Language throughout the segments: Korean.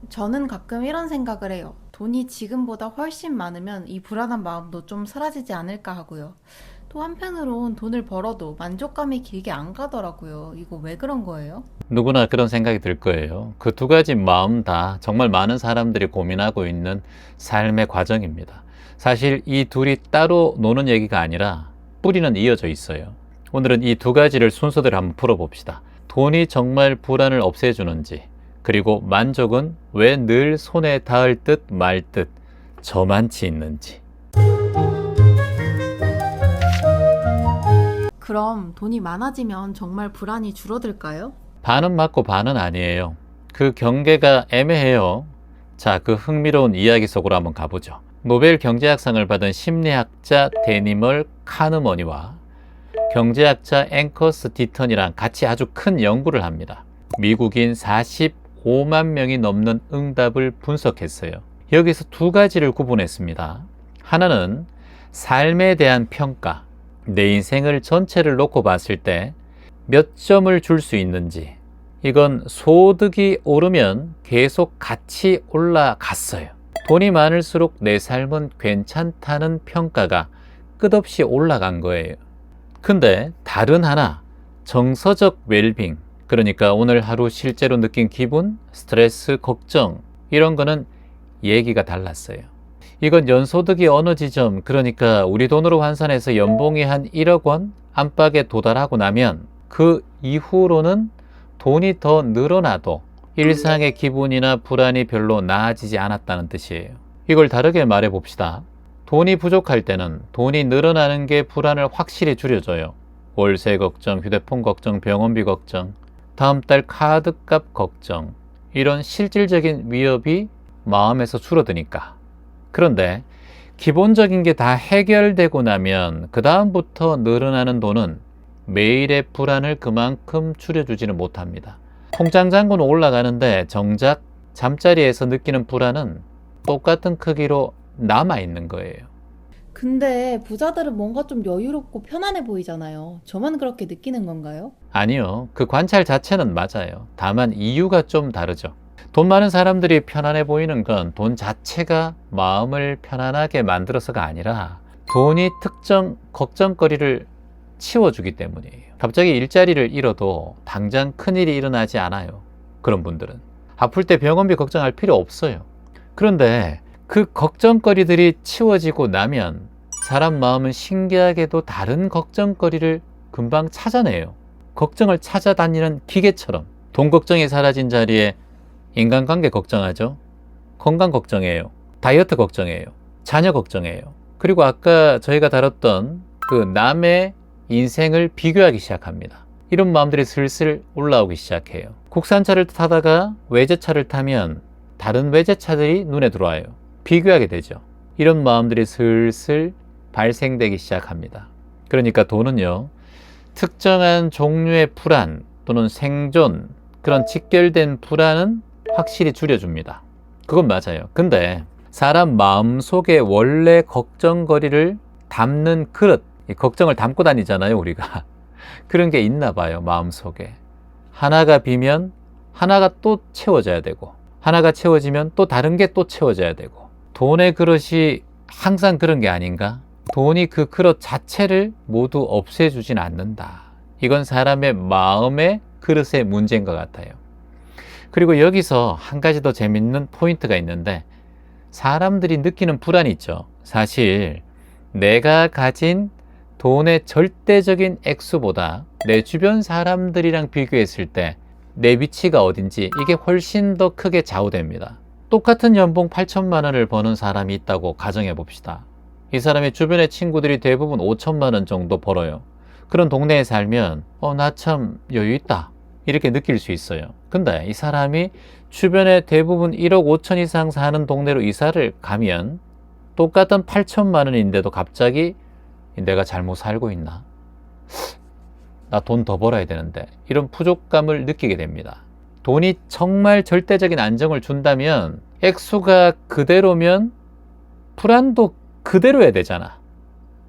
저는 가끔 이런 생각을 해요. 돈이 지금보다 훨씬 많으면 이 불안한 마음도 좀 사라지지 않을까 하고요. 또 한편으론 돈을 벌어도 만족감이 길게 안 가더라고요. 이거 왜 그런 거예요? 누구나 그런 생각이 들 거예요. 그 두 가지 마음 다 정말 많은 사람들이 고민하고 있는 삶의 과정입니다. 사실 이 둘이 따로 노는 얘기가 아니라 뿌리는 이어져 있어요. 오늘은 이 두 가지를 순서대로 한번 풀어봅시다. 돈이 정말 불안을 없애주는지, 그리고 만족은 왜 늘 손에 닿을 듯 말 듯 저만치 있는지. 그럼 돈이 많아지면 정말 불안이 줄어들까요? 반은 맞고 반은 아니에요. 그 경계가 애매해요. 자, 그 흥미로운 이야기 속으로 한번 가보죠. 노벨 경제학상을 받은 심리학자 데니멀 카누머니와 경제학자 앵커스 디턴이랑 같이 아주 큰 연구를 합니다. 미국인 45만 명이 넘는 응답을 분석했어요. 여기서 두 가지를 구분했습니다. 하나는 삶에 대한 평가, 내 인생을 전체를 놓고 봤을 때 몇 점을 줄 수 있는지. 이건 소득이 오르면 계속 같이 올라갔어요. 돈이 많을수록 내 삶은 괜찮다는 평가가 끝없이 올라간 거예요. 근데 다른 하나, 정서적 웰빙, 그러니까 오늘 하루 실제로 느낀 기분, 스트레스, 걱정, 이런 거는 얘기가 달랐어요. 이건 연소득이 어느 지점, 그러니까 우리 돈으로 환산해서 연봉이 한 1억 원 안팎에 도달하고 나면 그 이후로는 돈이 더 늘어나도 일상의 기분이나 불안이 별로 나아지지 않았다는 뜻이에요. 이걸 다르게 말해 봅시다. 돈이 부족할 때는 돈이 늘어나는 게 불안을 확실히 줄여줘요. 월세 걱정, 휴대폰 걱정, 병원비 걱정, 다음 달 카드값 걱정, 이런 실질적인 위협이 마음에서 줄어드니까. 그런데 기본적인 게 다 해결되고 나면 그 다음부터 늘어나는 돈은 매일의 불안을 그만큼 줄여주지는 못합니다. 통장 잔고는 올라가는데 정작 잠자리에서 느끼는 불안은 똑같은 크기로 남아있는 거예요. 근데 부자들은 뭔가 좀 여유롭고 편안해 보이잖아요. 저만 그렇게 느끼는 건가요? 아니요. 그 관찰 자체는 맞아요. 다만 이유가 좀 다르죠. 돈 많은 사람들이 편안해 보이는 건 돈 자체가 마음을 편안하게 만들어서가 아니라 돈이 특정 걱정거리를 치워주기 때문이에요. 갑자기 일자리를 잃어도 당장 큰일이 일어나지 않아요. 그런 분들은. 아플 때 병원비 걱정할 필요 없어요. 그런데 그 걱정거리들이 치워지고 나면 사람 마음은 신기하게도 다른 걱정거리를 금방 찾아내요. 걱정을 찾아다니는 기계처럼. 돈 걱정이 사라진 자리에 인간관계 걱정하죠. 건강 걱정해요. 다이어트 걱정해요. 자녀 걱정해요. 그리고 아까 저희가 다뤘던 그 남의 인생을 비교하기 시작합니다. 이런 마음들이 슬슬 올라오기 시작해요. 국산차를 타다가 외제차를 타면 다른 외제차들이 눈에 들어와요. 비교하게 되죠. 이런 마음들이 슬슬 발생되기 시작합니다. 그러니까 돈은요, 특정한 종류의 불안 또는 생존, 그런 직결된 불안은 확실히 줄여줍니다. 그건 맞아요. 근데 사람 마음속에 원래 걱정거리를 담는 그릇, 이 걱정을 담고 다니잖아요, 우리가. 그런 게 있나 봐요, 마음속에. 하나가 비면 하나가 또 채워져야 되고, 하나가 채워지면 또 다른 게 또 채워져야 되고. 돈의 그릇이 항상 그런 게 아닌가? 돈이 그 그릇 자체를 모두 없애주진 않는다. 이건 사람의 마음의 그릇의 문제인 것 같아요. 그리고 여기서 한 가지 더 재밌는 포인트가 있는데, 사람들이 느끼는 불안이 있죠. 사실 내가 가진 돈의 절대적인 액수보다 내 주변 사람들이랑 비교했을 때 내 위치가 어딘지 이게 훨씬 더 크게 좌우됩니다. 똑같은 연봉 8천만 원을 버는 사람이 있다고 가정해 봅시다. 이 사람의 주변의 친구들이 대부분 5천만 원 정도 벌어요. 그런 동네에 살면 나 참 여유 있다 이렇게 느낄 수 있어요. 근데 이 사람이 주변에 대부분 1억 5천 이상 사는 동네로 이사를 가면 똑같은 8천만 원인데도 갑자기 내가 잘못 살고 있나? 나 돈 더 벌어야 되는데, 이런 부족감을 느끼게 됩니다. 돈이 정말 절대적인 안정을 준다면 액수가 그대로면 불안도 그대로야 되잖아.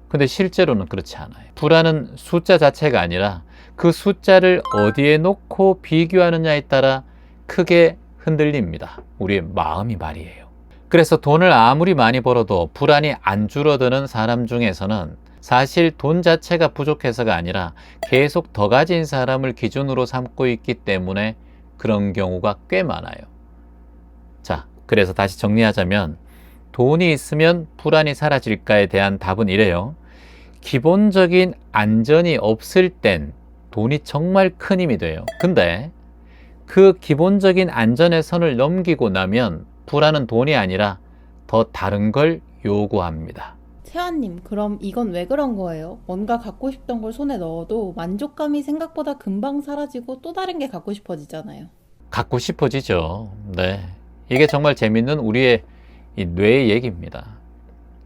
근데 실제로는 그렇지 않아요. 불안은 숫자 자체가 아니라 그 숫자를 어디에 놓고 비교하느냐에 따라 크게 흔들립니다. 우리의 마음이 말이에요. 그래서 돈을 아무리 많이 벌어도 불안이 안 줄어드는 사람 중에서는 사실 돈 자체가 부족해서가 아니라 계속 더 가진 사람을 기준으로 삼고 있기 때문에 그런 경우가 꽤 많아요. 자, 그래서 다시 정리하자면 돈이 있으면 불안이 사라질까에 대한 답은 이래요. 기본적인 안전이 없을 땐 돈이 정말 큰 힘이 돼요. 근데 그 기본적인 안전의 선을 넘기고 나면 불안은 돈이 아니라 더 다른 걸 요구합니다. 채아님, 그럼 이건 왜 그런 거예요? 뭔가 갖고 싶던 걸 손에 넣어도 만족감이 생각보다 금방 사라지고 또 다른 게 갖고 싶어지잖아요. 갖고 싶어지죠. 네. 이게 정말 재밌는 우리의 이 뇌의 얘기입니다.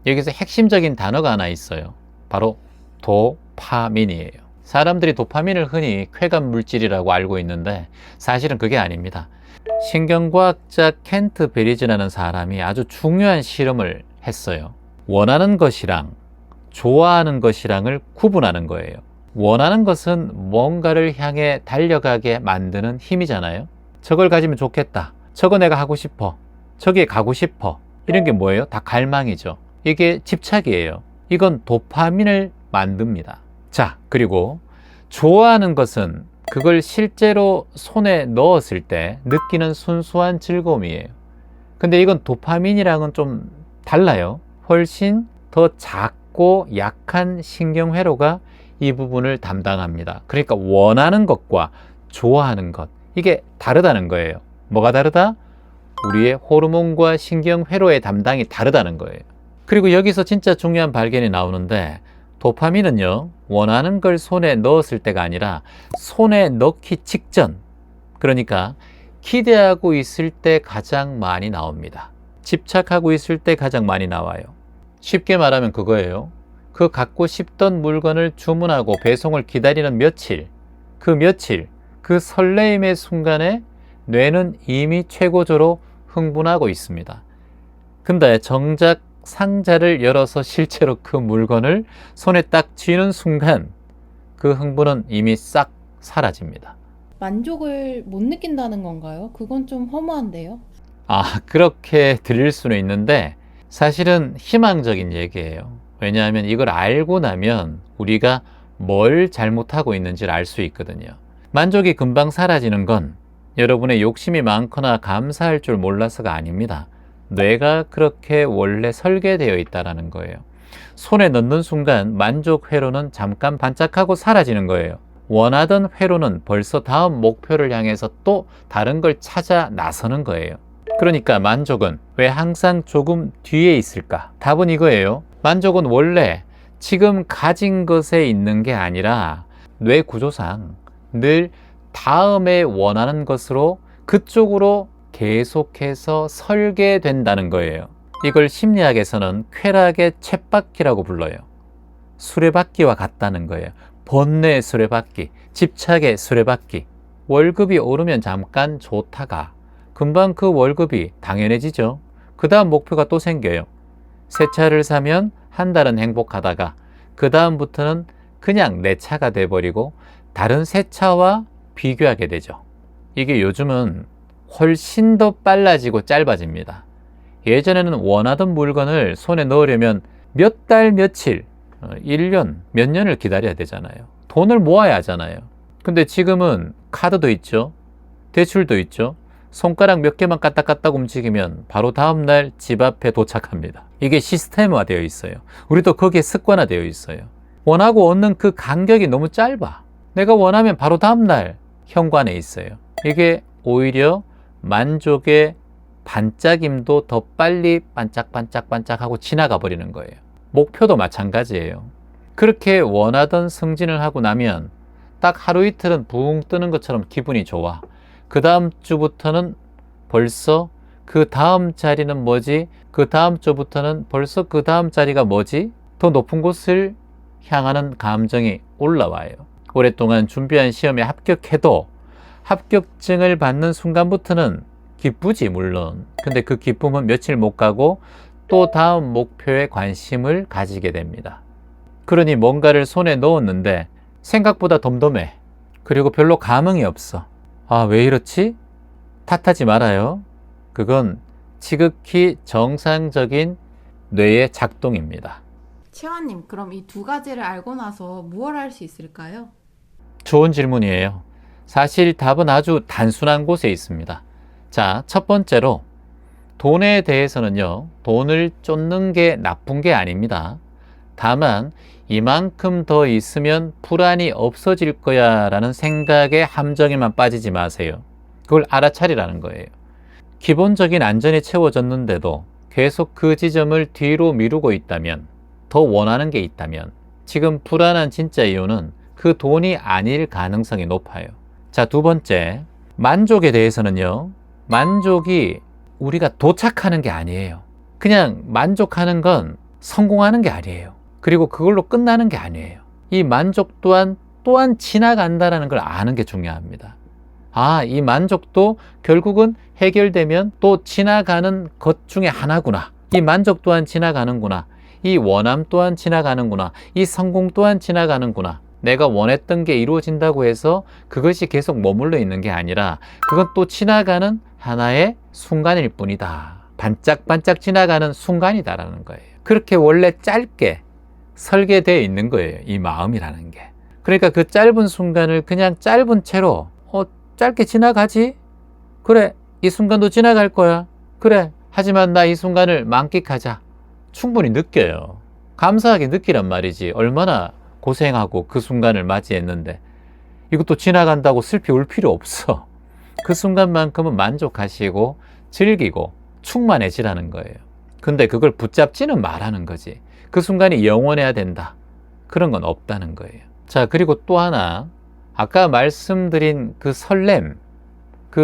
여기서 핵심적인 단어가 하나 있어요. 바로 도파민이에요. 사람들이 도파민을 흔히 쾌감 물질이라고 알고 있는데 사실은 그게 아닙니다. 신경과학자 켄트 베리즈라는 사람이 아주 중요한 실험을 했어요. 원하는 것이랑 좋아하는 것이랑을 구분하는 거예요. 원하는 것은 뭔가를 향해 달려가게 만드는 힘이잖아요. 저걸 가지면 좋겠다. 저거 내가 하고 싶어. 저기에 가고 싶어. 이런 게 뭐예요? 다 갈망이죠. 이게 집착이에요. 이건 도파민을 만듭니다. 자, 그리고 좋아하는 것은 그걸 실제로 손에 넣었을 때 느끼는 순수한 즐거움이에요. 근데 이건 도파민이랑은 좀 달라요. 훨씬 더 작고 약한 신경회로가 이 부분을 담당합니다. 그러니까 원하는 것과 좋아하는 것, 이게 다르다는 거예요. 뭐가 다르다? 우리의 호르몬과 신경회로의 담당이 다르다는 거예요. 그리고 여기서 진짜 중요한 발견이 나오는데 도파민은요, 원하는 걸 손에 넣었을 때가 아니라 손에 넣기 직전, 그러니까 기대하고 있을 때 가장 많이 나옵니다. 집착하고 있을 때 가장 많이 나와요. 쉽게 말하면 그거예요. 그 갖고 싶던 물건을 주문하고 배송을 기다리는 며칠, 그 설레임의 순간에 뇌는 이미 최고조로 흥분하고 있습니다. 근데 정작 상자를 열어서 실제로 그 물건을 손에 딱 쥐는 순간 그 흥분은 이미 싹 사라집니다. 만족을 못 느낀다는 건가요? 그건 좀 허무한데요. 아, 그렇게 들릴 수는 있는데 사실은 희망적인 얘기예요. 왜냐하면 이걸 알고 나면 우리가 뭘 잘못하고 있는지를 알 수 있거든요. 만족이 금방 사라지는 건 여러분의 욕심이 많거나 감사할 줄 몰라서가 아닙니다. 뇌가 그렇게 원래 설계되어 있다는 거예요. 손에 넣는 순간 만족 회로는 잠깐 반짝하고 사라지는 거예요. 원하던 회로는 벌써 다음 목표를 향해서 또 다른 걸 찾아 나서는 거예요. 그러니까 만족은 왜 항상 조금 뒤에 있을까? 답은 이거예요. 만족은 원래 지금 가진 것에 있는 게 아니라 뇌 구조상 늘 다음에 원하는 것으로 그쪽으로 계속해서 설계된다는 거예요. 이걸 심리학에서는 쾌락의 쳇바퀴라고 불러요. 수레바퀴와 같다는 거예요. 번뇌의 수레바퀴, 집착의 수레바퀴. 월급이 오르면 잠깐 좋다가 금방 그 월급이 당연해지죠. 그 다음 목표가 또 생겨요. 새 차를 사면 한 달은 행복하다가 그 다음부터는 그냥 내 차가 돼버리고 다른 새 차와 비교하게 되죠. 이게 요즘은 훨씬 더 빨라지고 짧아집니다. 예전에는 원하던 물건을 손에 넣으려면 몇 달, 며칠, 1년, 몇 년을 기다려야 되잖아요. 돈을 모아야 하잖아요. 근데 지금은 카드도 있죠. 대출도 있죠. 손가락 몇 개만 까딱까딱 움직이면 바로 다음날 집 앞에 도착합니다. 이게 시스템화 되어 있어요. 우리도 거기에 습관화되어 있어요. 원하고 얻는 그 간격이 너무 짧아. 내가 원하면 바로 다음날 현관에 있어요. 이게 오히려 만족의 반짝임도 더 빨리 반짝반짝반짝하고 지나가 버리는 거예요. 목표도 마찬가지예요. 그렇게 원하던 승진을 하고 나면 딱 하루 이틀은 붕 뜨는 것처럼 기분이 좋아. 그 다음 주부터는 벌써 그 다음 자리는 뭐지? 그 다음 주부터는 벌써 그 다음 자리가 뭐지? 더 높은 곳을 향하는 감정이 올라와요. 오랫동안 준비한 시험에 합격해도 합격증을 받는 순간부터는 기쁘지 물론. 근데 그 기쁨은 며칠 못 가고 또 다음 목표에 관심을 가지게 됩니다. 그러니 뭔가를 손에 넣었는데 생각보다 덤덤해. 그리고 별로 감흥이 없어. 아, 왜 이렇지? 탓하지 말아요. 그건 지극히 정상적인 뇌의 작동입니다. 채원님, 그럼 이 두 가지를 알고 나서 무엇을 할 수 있을까요? 좋은 질문이에요. 사실 답은 아주 단순한 곳에 있습니다. 자, 첫 번째로 돈에 대해서는요, 돈을 쫓는 게 나쁜 게 아닙니다. 다만 이만큼 더 있으면 불안이 없어질 거야 라는 생각에 함정에만 빠지지 마세요. 그걸 알아차리라는 거예요. 기본적인 안전이 채워졌는데도 계속 그 지점을 뒤로 미루고 있다면, 더 원하는 게 있다면 지금 불안한 진짜 이유는 그 돈이 아닐 가능성이 높아요. 자, 두 번째, 만족에 대해서는요, 만족이 우리가 도착하는 게 아니에요. 그냥 만족하는 건 성공하는 게 아니에요. 그리고 그걸로 끝나는 게 아니에요. 이 만족 또한 지나간다는 걸 아는 게 중요합니다. 아, 이 만족도 결국은 해결되면 또 지나가는 것 중에 하나구나. 이 만족 또한 지나가는구나. 이 원함 또한 지나가는구나. 이 성공 또한 지나가는구나. 내가 원했던 게 이루어진다고 해서 그것이 계속 머물러 있는 게 아니라 그건 또 지나가는 하나의 순간일 뿐이다. 반짝반짝 지나가는 순간이다라는 거예요. 그렇게 원래 짧게 설계되어 있는 거예요. 이 마음이라는 게. 그러니까 그 짧은 순간을 그냥 짧은 채로 짧게 지나가지? 그래, 이 순간도 지나갈 거야. 그래, 하지만 나 이 순간을 만끽하자. 충분히 느껴요. 감사하게 느끼란 말이지. 얼마나 고생하고 그 순간을 맞이했는데 이것도 지나간다고 슬피 울 필요 없어. 그 순간만큼은 만족하시고 즐기고 충만해지라는 거예요. 근데 그걸 붙잡지는 말라는 거지. 그 순간이 영원해야 된다. 그런 건 없다는 거예요. 자, 그리고 또 하나, 아까 말씀드린 그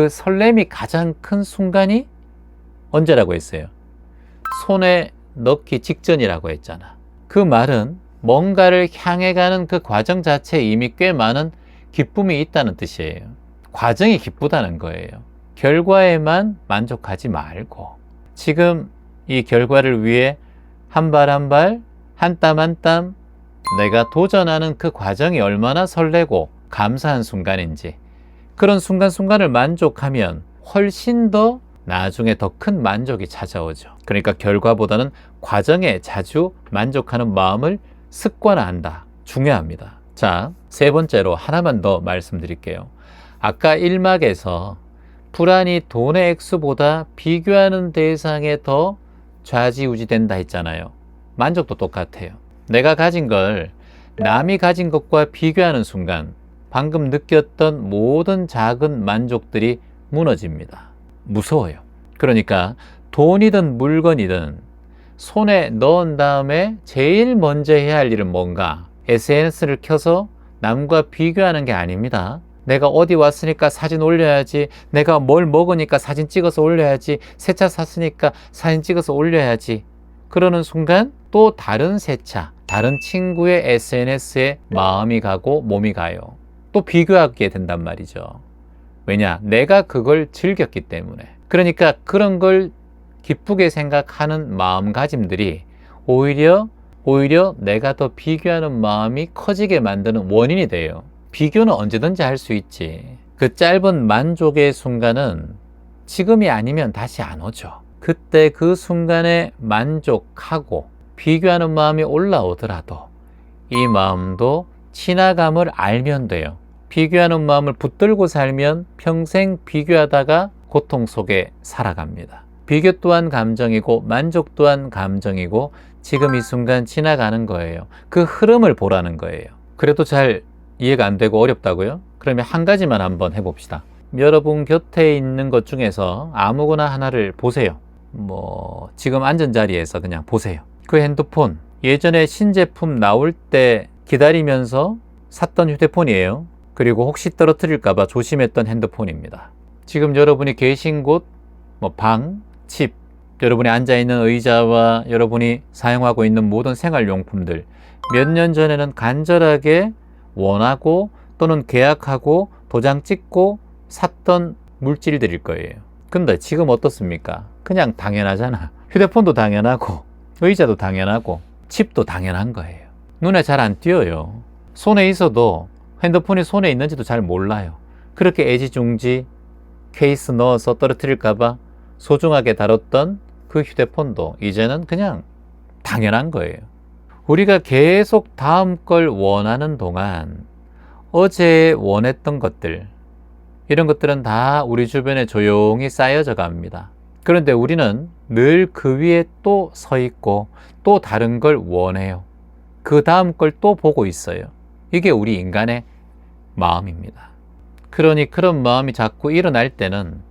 설렘이 가장 큰 순간이 언제라고 했어요? 손에 넣기 직전이라고 했잖아. 그 말은 뭔가를 향해 가는 그 과정 자체에 이미 꽤 많은 기쁨이 있다는 뜻이에요. 과정이 기쁘다는 거예요. 결과에만 만족하지 말고 지금 이 결과를 위해 한 발 한 발, 한 땀 한 땀 내가 도전하는 그 과정이 얼마나 설레고 감사한 순간인지, 그런 순간순간을 만족하면 훨씬 더 나중에 더 큰 만족이 찾아오죠. 그러니까 결과보다는 과정에 자주 만족하는 마음을 습관화한다. 중요합니다. 자, 세 번째로 하나만 더 말씀드릴게요. 아까 1막에서 불안이 돈의 액수보다 비교하는 대상에 더 좌지우지된다 했잖아요. 만족도 똑같아요. 내가 가진 걸 남이 가진 것과 비교하는 순간 방금 느꼈던 모든 작은 만족들이 무너집니다. 무서워요. 그러니까 돈이든 물건이든 손에 넣은 다음에 제일 먼저 해야 할 일은 뭔가? SNS를 켜서 남과 비교하는 게 아닙니다. 내가 어디 왔으니까 사진 올려야지, 내가 뭘 먹으니까 사진 찍어서 올려야지, 새 차 샀으니까 사진 찍어서 올려야지. 그러는 순간 또 다른 새 차, 다른 친구의 SNS에 마음이 가고 몸이 가요. 또 비교하게 된단 말이죠. 왜냐? 내가 그걸 즐겼기 때문에. 그러니까 그런 걸 기쁘게 생각하는 마음가짐들이 오히려 내가 더 비교하는 마음이 커지게 만드는 원인이 돼요. 비교는 언제든지 할 수 있지. 그 짧은 만족의 순간은 지금이 아니면 다시 안 오죠. 그때 그 순간에 만족하고 비교하는 마음이 올라오더라도 이 마음도 지나감을 알면 돼요. 비교하는 마음을 붙들고 살면 평생 비교하다가 고통 속에 살아갑니다. 비교 또한 감정이고 만족 또한 감정이고 지금 이 순간 지나가는 거예요. 그 흐름을 보라는 거예요. 그래도 잘 이해가 안 되고 어렵다고요? 그러면 한 가지만 한번 해봅시다. 여러분 곁에 있는 것 중에서 아무거나 하나를 보세요. 지금 앉은 자리에서 그냥 보세요. 그 핸드폰, 예전에 신제품 나올 때 기다리면서 샀던 휴대폰이에요. 그리고 혹시 떨어뜨릴까봐 조심했던 핸드폰입니다. 지금 여러분이 계신 곳, 방, 집, 여러분이 앉아있는 의자와 여러분이 사용하고 있는 모든 생활용품들, 몇 년 전에는 간절하게 원하고 또는 계약하고 도장 찍고 샀던 물질들일 거예요. 근데 지금 어떻습니까? 그냥 당연하잖아. 휴대폰도 당연하고 의자도 당연하고 집도 당연한 거예요. 눈에 잘 안 띄어요. 손에 있어도 핸드폰이 손에 있는지도 잘 몰라요. 그렇게 애지중지 케이스 넣어서 떨어뜨릴까봐 소중하게 다뤘던 그 휴대폰도 이제는 그냥 당연한 거예요. 우리가 계속 다음 걸 원하는 동안 어제 원했던 것들, 이런 것들은 다 우리 주변에 조용히 쌓여져 갑니다. 그런데 우리는 늘 그 위에 또 서 있고 또 다른 걸 원해요. 그 다음 걸 또 보고 있어요. 이게 우리 인간의 마음입니다. 그러니 그런 마음이 자꾸 일어날 때는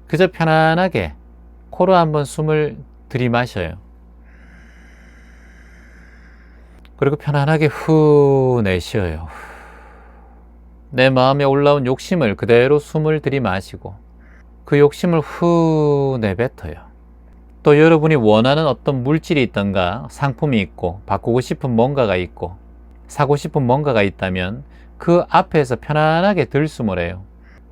그저 편안하게 코로 한번 숨을 들이마셔요. 그리고 편안하게 후 내쉬어요. 내 마음에 올라온 욕심을 그대로 숨을 들이마시고 그 욕심을 후 내뱉어요. 또 여러분이 원하는 어떤 물질이 있던가 상품이 있고 바꾸고 싶은 뭔가가 있고 사고 싶은 뭔가가 있다면 그 앞에서 편안하게 들숨을 해요.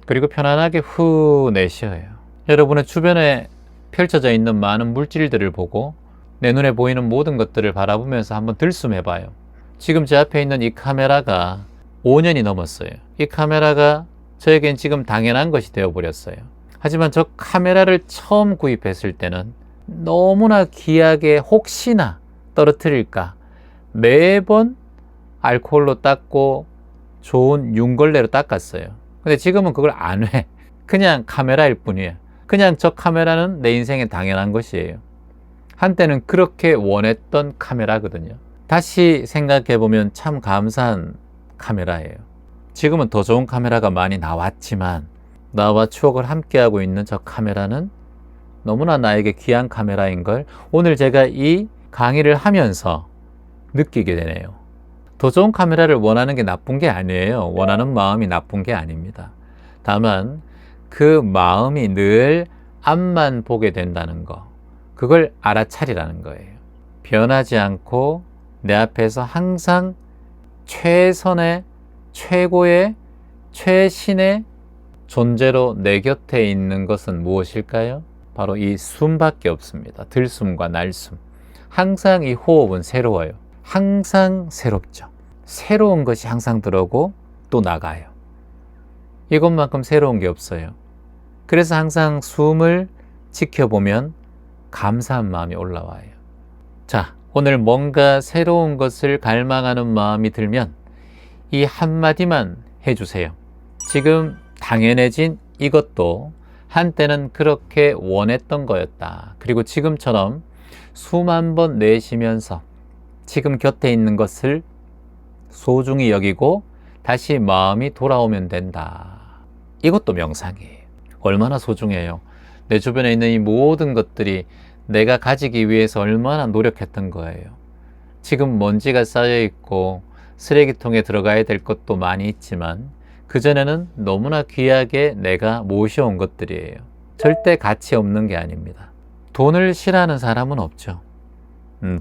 그리고 편안하게 후 내쉬어요. 여러분의 주변에 펼쳐져 있는 많은 물질들을 보고 내 눈에 보이는 모든 것들을 바라보면서 한번 들숨해봐요. 지금 제 앞에 있는 이 카메라가 5년이 넘었어요. 이 카메라가 저에겐 지금 당연한 것이 되어버렸어요. 하지만 저 카메라를 처음 구입했을 때는 너무나 귀하게 혹시나 떨어뜨릴까 매번 알코올로 닦고 좋은 윤걸레로 닦았어요. 근데 지금은 그걸 안 해. 그냥 카메라일 뿐이에요. 그냥 저 카메라는 내 인생에 당연한 것이에요. 한때는 그렇게 원했던 카메라거든요. 다시 생각해보면 참 감사한 카메라예요. 지금은 더 좋은 카메라가 많이 나왔지만 나와 추억을 함께하고 있는 저 카메라는 너무나 나에게 귀한 카메라인 걸 오늘 제가 이 강의를 하면서 느끼게 되네요. 더 좋은 카메라를 원하는 게 나쁜 게 아니에요. 원하는 마음이 나쁜 게 아닙니다. 다만 그 마음이 늘 앞만 보게 된다는 거, 그걸 알아차리라는 거예요. 변하지 않고 내 앞에서 항상 최선의, 최고의, 최신의 존재로 내 곁에 있는 것은 무엇일까요? 바로 이 숨밖에 없습니다. 들숨과 날숨. 항상 이 호흡은 새로워요. 항상 새롭죠. 새로운 것이 항상 들어오고 또 나가요. 이것만큼 새로운 게 없어요. 그래서 항상 숨을 지켜보면 감사한 마음이 올라와요. 자, 오늘 뭔가 새로운 것을 갈망하는 마음이 들면 이 한마디만 해주세요. 지금 당연해진 이것도 한때는 그렇게 원했던 거였다. 그리고 지금처럼 숨 한 번 내쉬면서 지금 곁에 있는 것을 소중히 여기고 다시 마음이 돌아오면 된다. 이것도 명상이에요. 얼마나 소중해요. 내 주변에 있는 이 모든 것들이 내가 가지기 위해서 얼마나 노력했던 거예요. 지금 먼지가 쌓여 있고 쓰레기통에 들어가야 될 것도 많이 있지만 그전에는 너무나 귀하게 내가 모셔온 것들이에요. 절대 가치 없는 게 아닙니다. 돈을 싫어하는 사람은 없죠.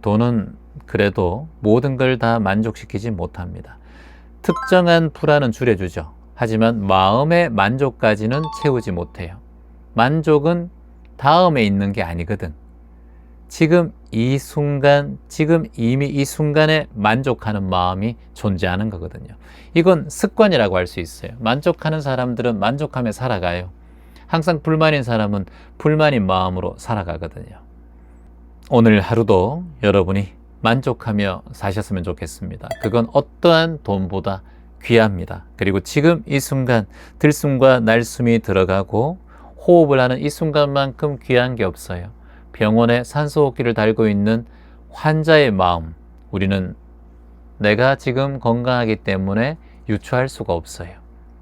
돈은 그래도 모든 걸 다 만족시키지 못합니다. 특정한 불안은 줄여주죠. 하지만 마음의 만족까지는 채우지 못해요. 만족은 다음에 있는 게 아니거든. 지금 이 순간, 지금 이미 이 순간에 만족하는 마음이 존재하는 거거든요. 이건 습관이라고 할 수 있어요. 만족하는 사람들은 만족하며 살아가요. 항상 불만인 사람은 불만인 마음으로 살아가거든요. 오늘 하루도 여러분이 만족하며 사셨으면 좋겠습니다. 그건 어떠한 돈보다 귀합니다. 그리고 지금 이 순간 들숨과 날숨이 들어가고 호흡을 하는 이 순간만큼 귀한 게 없어요. 병원에 산소호흡기를 달고 있는 환자의 마음, 우리는 내가 지금 건강하기 때문에 유추할 수가 없어요.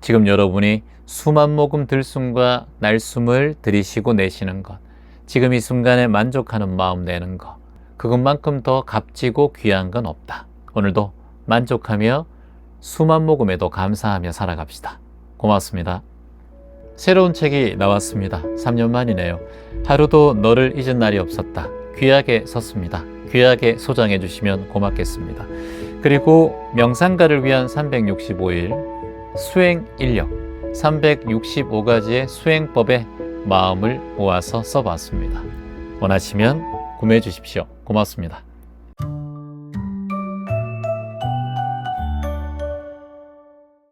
지금 여러분이 숨 한 모금 들숨과 날숨을 들이쉬고 내쉬는 것, 지금 이 순간에 만족하는 마음 내는 것, 그것만큼 더 값지고 귀한 건 없다. 오늘도 만족하며 숨 한 모금에도 감사하며 살아갑시다. 고맙습니다. 새로운 책이 나왔습니다. 3년 만이네요. 하루도 너를 잊은 날이 없었다. 귀하게 섰습니다. 귀하게 소장해 주시면 고맙겠습니다. 그리고 명상가를 위한 365일 수행 인력 365가지의 수행법에 마음을 모아서 써봤습니다. 원하시면 구매해 주십시오. 고맙습니다.